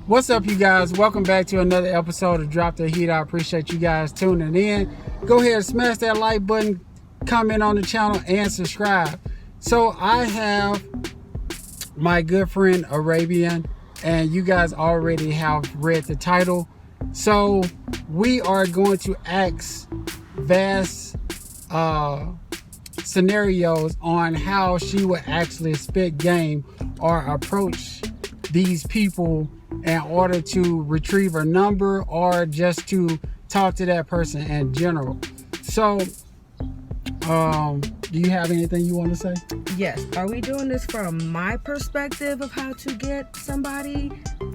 What's up, you guys? Welcome back to another episode of Drop the Heat. I appreciate you guys tuning in. Go ahead and smash that like button, comment on the channel, and subscribe. So I have my good friend Arabian, and you guys already have read the title. So we are going to ask vast scenarios on how she would actually spit game or approach these people in order to retrieve her number or just to talk to that person in general. So do you have anything you want to say? Yes. Are we doing this from my perspective of how to get somebody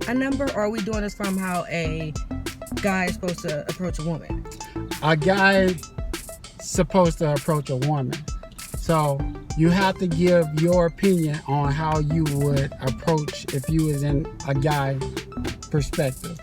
a number, or are we doing this from how a guy is supposed to approach a woman? A guy supposed to approach a woman. So you have to give your opinion on how you would approach if you was in a guy perspective.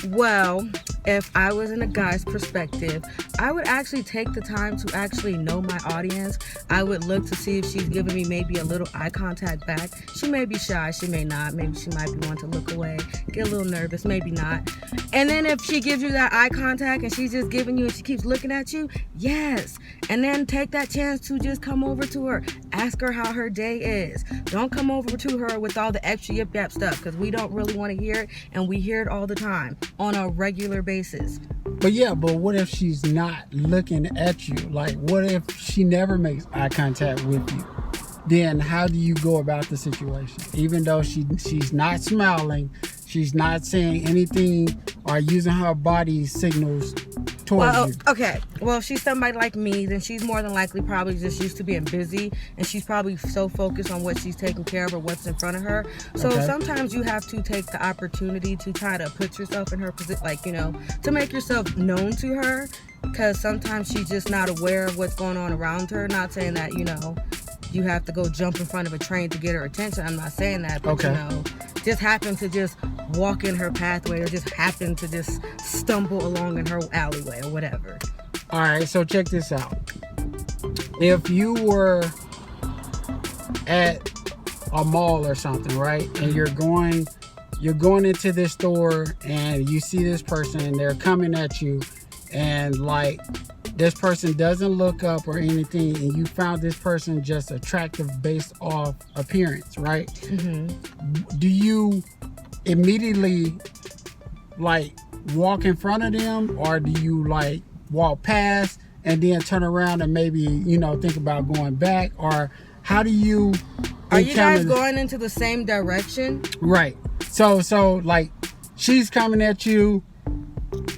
Well, if I was in a guy's perspective, I would actually take the time to actually know my audience. I would look to see if she's giving me maybe a little eye contact back. She may be shy, she may not. Maybe she might be wanting to look away, get a little nervous, maybe not. And then if she gives you that eye contact and she's just giving you and she keeps looking at you, yes. And then take that chance to just come over to her. Ask her how her day is. Don't come over to her with all the extra yip yap stuff, because we don't really want to hear it, and we hear it all the time on a regular basis. But what if she's not looking at you? Like, what if she never makes eye contact with you? Then how do you go about the situation? Even though she's not smiling, she's not saying anything or using her body signals towards you. Okay. Well, if she's somebody like me, then she's more than likely probably just used to being busy, and she's probably so focused on what she's taking care of or what's in front of her. So sometimes you have to take the opportunity to try to put yourself in her position, like, to make yourself known to her, because sometimes she's just not aware of what's going on around her. Not saying that, you have to go jump in front of a train to get her attention. I'm not saying that, but just happen to just walk in her pathway, or just happen to just stumble along in her alleyway or whatever. All right, so check this out. If you were at a mall or something, right, and you're going into this store and you see this person and they're coming at you, and like this person doesn't look up or anything, and you found this person just attractive based off appearance, right? Mm-hmm. Do you immediately like walk in front of them, or do you like walk past and then turn around and maybe think about going back? Or how do you are you guys going into the same direction? Right. So like she's coming at you,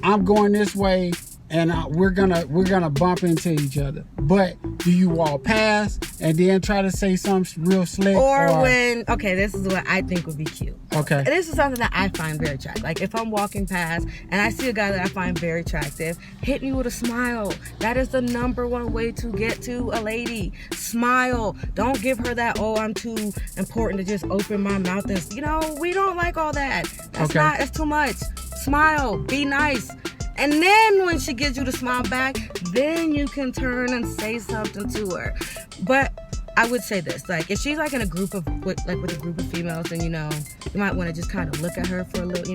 I'm going this way, and we're gonna bump into each other. But do you walk past and then try to say something real slick? This is what I think would be cute. Okay. This is something that I find very attractive. Like, if I'm walking past and I see a guy that I find very attractive, hit me with a smile. That is the number one way to get to a lady. Smile. Don't give her that, I'm too important to just open my mouth and, we don't like all that. It's too much. Smile. Be nice. And then when she gives you the smile back, then you can turn and say something to her. But I would say this, like, if she's like in a group of with a group of females, then you might want to just kind of look at her for a little,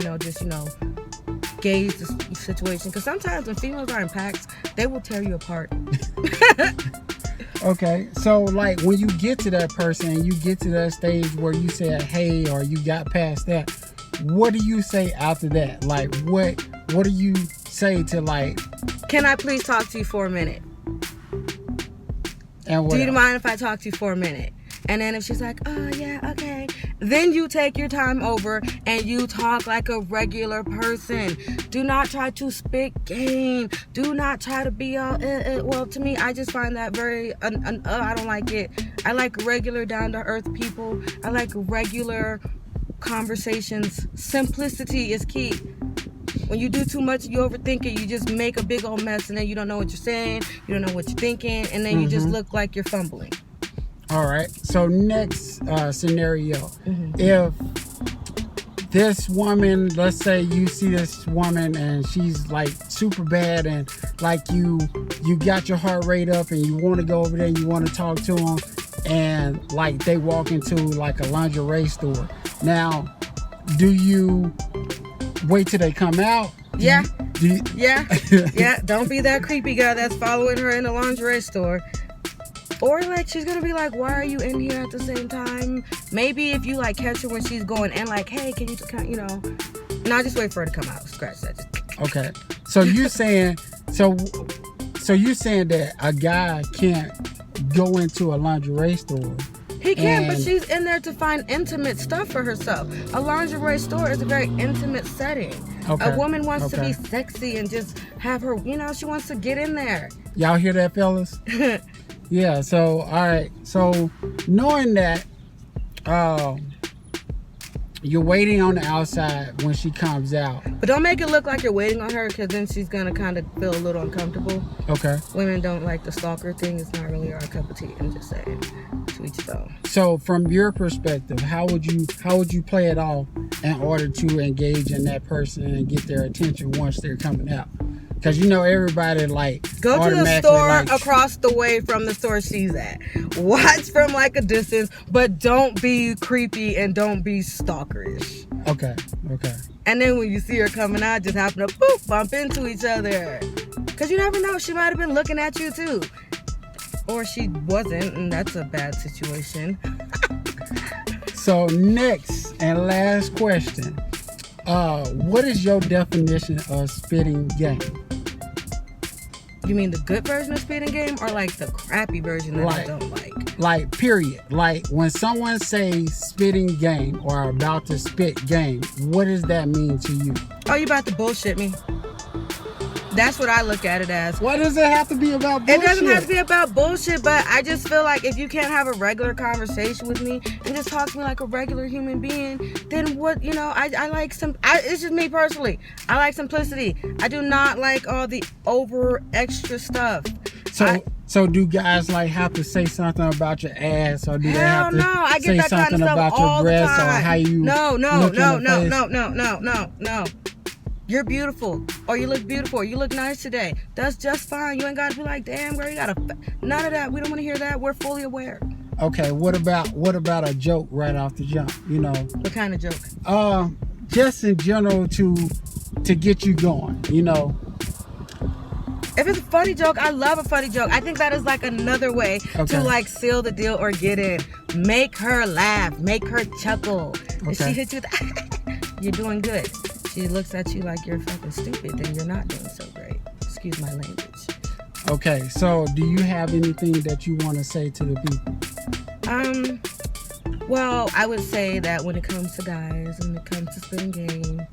gauge the situation, because sometimes when females are in packs, they will tear you apart. Okay, so like when you get to that person and you get to that stage where you said hey, or you got past that, what do you say after that? Like, what do you say to, like, can I please talk to you for a minute? And what do you else? mind if I talk to you for a minute? And then if she's like, oh yeah, okay, then you take your time over and you talk like a regular person. Do not try to spit game. Do not try to be all well, to me, I just find that very I don't like it. I like regular, down to earth people. I like regular conversations. Simplicity is key. When you do too much, you overthink it, you just make a big old mess, and then you don't know what you're saying, you don't know what you're thinking, and then you just look like you're fumbling. All right, so next scenario. If this woman, let's say you see this woman and she's like super bad, and like you got your heart rate up and you want to go over there and you want to talk to them, and like they walk into like a lingerie store. Now, do you wait till they come out? Yeah. Do you, Yeah. Don't be that creepy guy that's following her in the lingerie store. Or like she's gonna be like, why are you in here at the same time? Maybe if you like catch her when she's going and like, hey, can you just come, no, just wait for her to come out. Scratch that. Okay. So you saying so you saying that a guy can't go into a lingerie store? He can, but she's in there to find intimate stuff for herself. A lingerie store is a very intimate setting. Okay. A woman wants to be sexy and just have her, she wants to get in there. Y'all hear that, fellas? Yeah, so, all right. So, knowing that you're waiting on the outside when she comes out. But don't make it look like you're waiting on her, because then she's going to kind of feel a little uncomfortable. Okay. Women don't like the stalker thing. It's not really our cup of tea. I'm just saying. To each his own. So, from your perspective, how would you play it off in order to engage in that person and get their attention once they're coming out? Because everybody go to the store across the way from the store she's at. Watch from like a distance, but don't be creepy and don't be stalkerish. Okay. And then when you see her coming out, just happen to bump into each other. Because you never know, she might have been looking at you too. Or she wasn't, and that's a bad situation. So next and last question. What is your definition of spitting game? You mean the good version of spitting game, or like the crappy version that I don't like? Like, period. Like, when someone says spitting game or about to spit game, what does that mean to you? Oh, you about to bullshit me? That's what I look at it as. Why does it have to be about bullshit? It doesn't have to be about bullshit, but I just feel like if you can't have a regular conversation with me and just talk to me like a regular human being, then what, I like it's just me personally. I like simplicity. I do not like all the over extra stuff. So do guys have to say something about your ass, or do they have to I get say that something kind of about stuff your all the breasts or time. how you No. face? You're beautiful, or you look beautiful, or you look nice today. That's just fine. You ain't got to be like, damn girl, you got to. None of that. We don't want to hear that. We're fully aware. Okay, what about a joke right off the jump? What kind of joke? Just in general to get you going. If it's a funny joke, I love a funny joke. I think that is like another way to seal the deal or get in. Make her laugh, make her chuckle. Okay. If she hits you with, you're doing good. She looks at you like you're fucking stupid, then you're not doing so great. Excuse my language. Okay, so do you have anything that you want to say to the people? Well, I would say that when it comes to guys, when it comes to spitting game,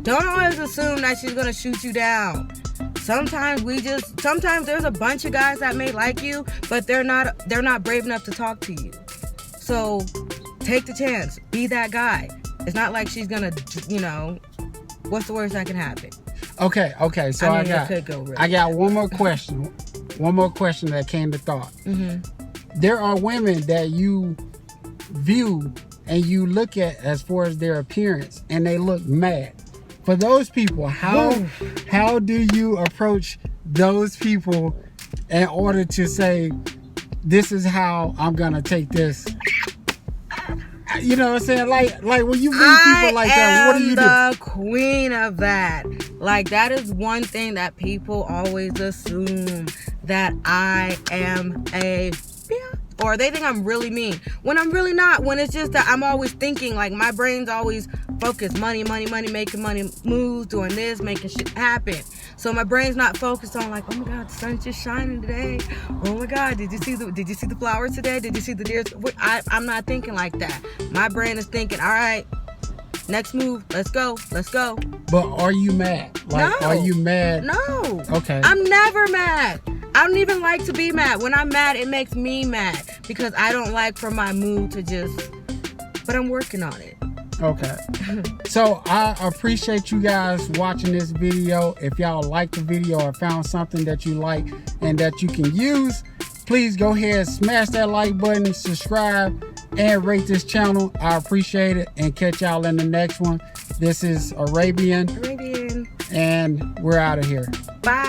don't always assume that she's gonna shoot you down. Sometimes there's a bunch of guys that may like you, but they're not brave enough to talk to you. So take the chance. Be that guy. It's not like she's gonna, what's the worst that can happen? Okay. So I got one more question. One more question that came to thought. Mm-hmm. There are women that you view and you look at as far as their appearance, and they look mad. For those people, how do you approach those people in order to say, this is how I'm gonna take this? You know what I'm saying? Like when you meet people like that, what do you do? I am the queen of that. Like, that is one thing that people always assume, that I am or they think I'm really mean, when I'm really not. When it's just that I'm always thinking, like, my brain's always focused, money, making money moves, doing this, making shit happen. So my brain's not focused on like, oh my God, the sun's just shining today. Oh my God, did you see the flowers today? Did you see the deer? I'm not thinking like that. My brain is thinking, all right, next move, let's go. But are you mad? No. Are you mad? No. Okay. I'm never mad. I don't even like to be mad. When I'm mad, it makes me mad, because I don't like for my mood to just, but I'm working on it. Okay. So I appreciate you guys watching this video. If y'all liked the video or found something that you like and that you can use, please go ahead, smash that like button, subscribe, and rate this channel. I appreciate it, and catch y'all in the next one. This is Arabian. Arabian. And we're out of here. Bye.